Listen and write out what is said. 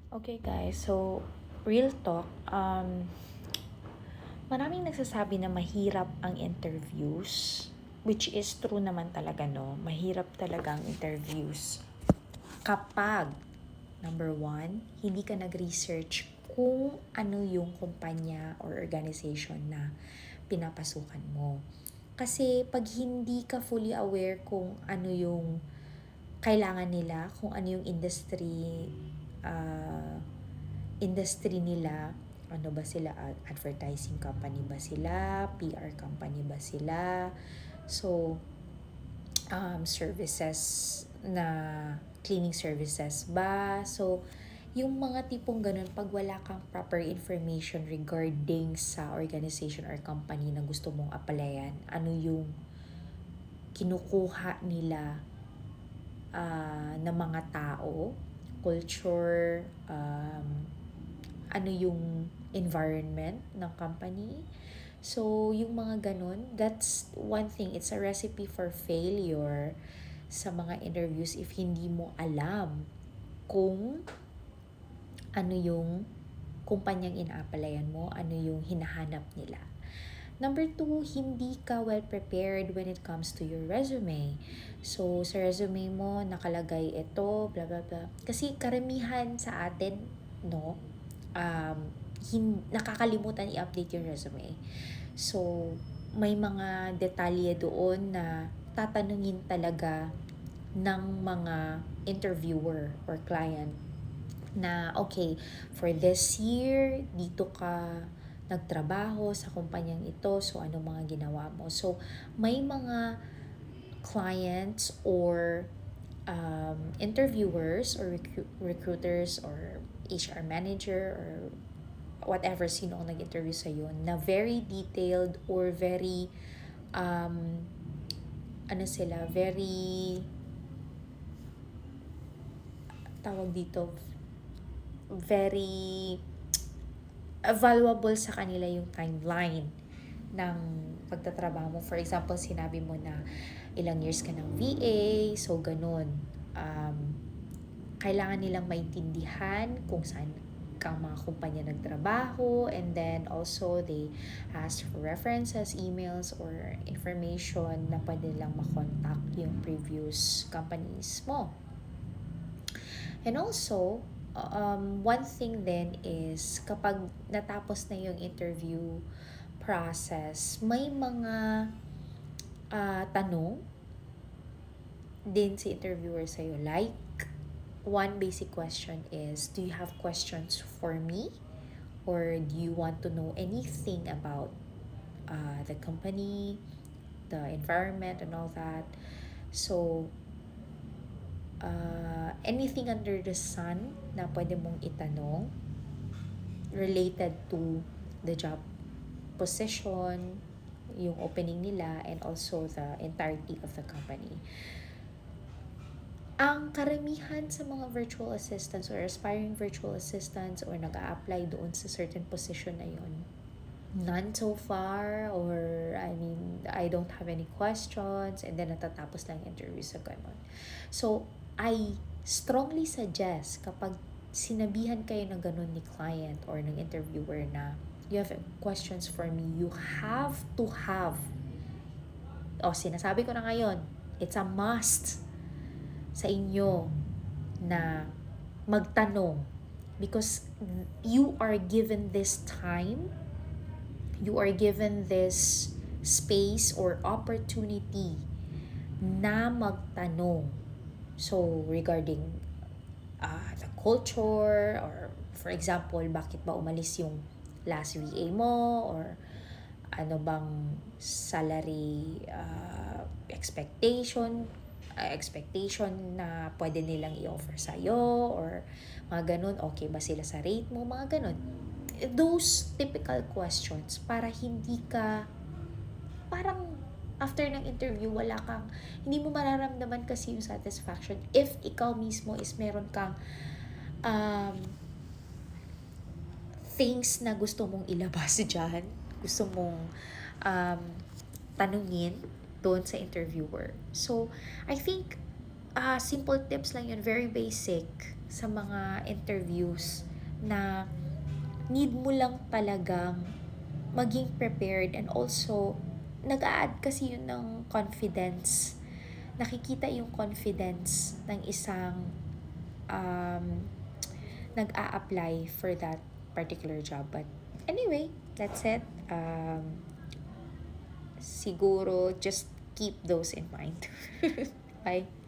Okay guys, so real talk, maraming nagsasabi na mahirap ang interviews, which is true naman talaga, no? Mahirap talaga ang interviews kapag, number one, hindi ka nag-research kung ano yung kumpanya or organization na pinapasukan mo. Kasi pag hindi ka fully aware kung ano yung kailangan nila, kung ano yung industry nila, ano ba sila, advertising company ba sila, PR company ba sila, so services na cleaning services ba, so yung mga tipong ganun, pag wala kang proper information regarding sa organization or company na gusto mong applyan, ano yung kinukuha nila ng mga tao, culture, ano yung environment ng company. So, yung mga ganun, that's one thing. It's a recipe for failure sa mga interviews if hindi mo alam kung ano yung kumpanyang ina-applyan mo, ano yung hinahanap nila. Number two, hindi ka well prepared when it comes to your resume. So, sa resume mo, nakalagay ito, blah, blah, blah. Kasi karamihan sa atin, no, nakakalimutan i-update yung resume. So, may mga detalye doon na tatanungin talaga ng mga interviewer or client na okay, for this year, dito ka nagtrabaho sa kumpanyang ito, so ano mga ginawa mo. So, may mga clients or interviewers or recruiters or HR manager or whatever sino ang nag-interview sa'yo na very detailed or very very tawag dito, very valuable sa kanila yung timeline ng pagtatrabaho mo. For example, sinabi mo na ilang years ka ng VA, so ganun. Kailangan nilang maintindihan kung saan kang mga kumpanya nagtrabaho, and then also they ask for references, emails, or information na pwede nilang makontak yung previous companies mo. And also, one thing then is kapag natapos na yung interview process, may mga tanong din si interviewer sa'yo. Like, one basic question is, do you have questions for me? Or do you want to know anything about the company, the environment, and all that? So, anything under the sun na pwede mong itanong related to the job position, yung opening nila, and also the entirety of the company. Ang karamihan sa mga virtual assistants or aspiring virtual assistants or nag-a-apply doon sa certain position na yun, none so far, or I don't have any questions, and then natatapos lang yung interview sa ganun. So, I strongly suggest kapag sinabihan kayo ng ganun ni client or ng interviewer na you have questions for me, you have to have, sinasabi ko na ngayon, it's a must sa inyo na magtanong, because you are given this time, you are given this space or opportunity na magtanong. So, regarding the culture, or for example, bakit ba umalis yung last VA mo, or ano bang salary expectation na pwede nilang i-offer sa'yo, or mga ganun, okay ba sila sa rate mo, mga ganun. Those typical questions para hindi ka, parang after ng interview, hindi mo mararamdaman kasi yung satisfaction if ikaw mismo is meron kang things na gusto mong ilabas dyan, gusto mong tanungin doon sa interviewer. So, I think, simple tips lang yun, very basic. sa mga interviews na need mo lang talagang maging prepared, and also nag-a-add kasi yun ng confidence. Nakikita yung confidence ng isang um, nag-a-apply for that particular job. But anyway, that's it. Siguro just keep those in mind. Bye.